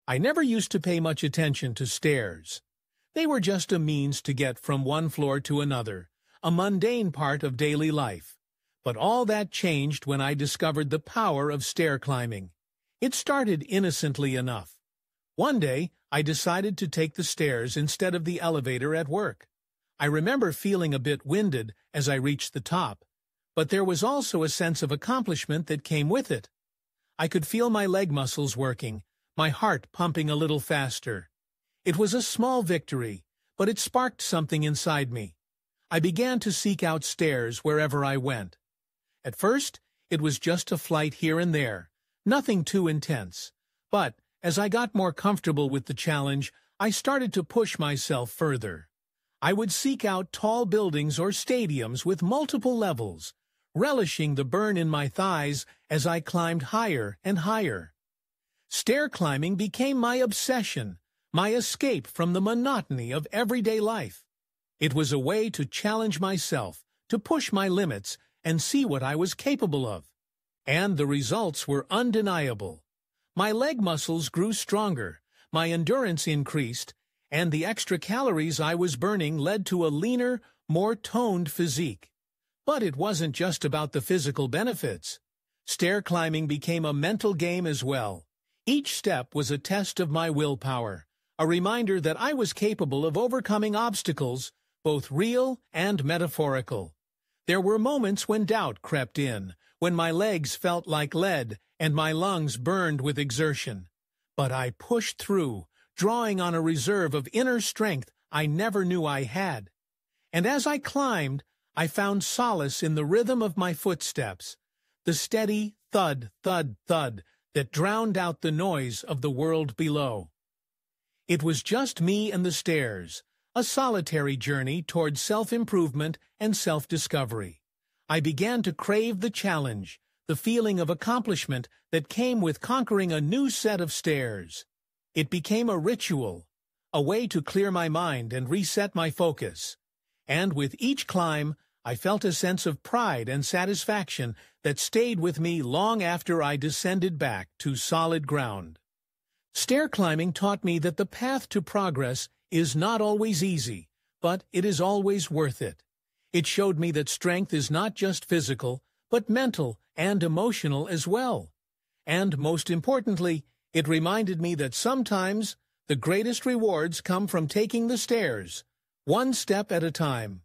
I never used to pay much attention to stairs. They were just a means to get from one floor to another, a mundane part of daily life. But all that changed when I discovered the power of stair climbing. It started innocently enough. One day, I decided to take the stairs instead of the elevator at work. I remember feeling a bit winded as I reached the top, but there was also a sense of accomplishment that came with it. I could feel my leg muscles working, my heart pumping a little faster. It was a small victory, but it sparked something inside me. I began to seek out stairs wherever I went. At first, it was just a flight here and there, nothing too intense. But as I got more comfortable with the challenge, I started to push myself further. I would seek out tall buildings or stadiums with multiple levels, relishing the burn in my thighs as I climbed higher and higher. Stair climbing became my obsession, my escape from the monotony of everyday life. It was a way to challenge myself, to push my limits, and see what I was capable of. And the results were undeniable. My leg muscles grew stronger, my endurance increased, and the extra calories I was burning led to a leaner, more toned physique. But it wasn't just about the physical benefits. Stair climbing became a mental game as well. Each step was a test of my willpower, a reminder that I was capable of overcoming obstacles, both real and metaphorical. There were moments when doubt crept in, when my legs felt like lead and my lungs burned with exertion. But I pushed through, drawing on a reserve of inner strength I never knew I had. And as I climbed, I found solace in the rhythm of my footsteps, the steady thud, thud, thud that drowned out the noise of the world below. It was just me and the stairs, a solitary journey toward self-improvement and self-discovery. I began to crave the challenge, the feeling of accomplishment that came with conquering a new set of stairs. It became a ritual, a way to clear my mind and reset my focus. And with each climb, I felt a sense of pride and satisfaction that stayed with me long after I descended back to solid ground. Stair climbing taught me that the path to progress is not always easy, but it is always worth it. It showed me that strength is not just physical, but mental and emotional as well. And most importantly, it reminded me that sometimes the greatest rewards come from taking the stairs, one step at a time.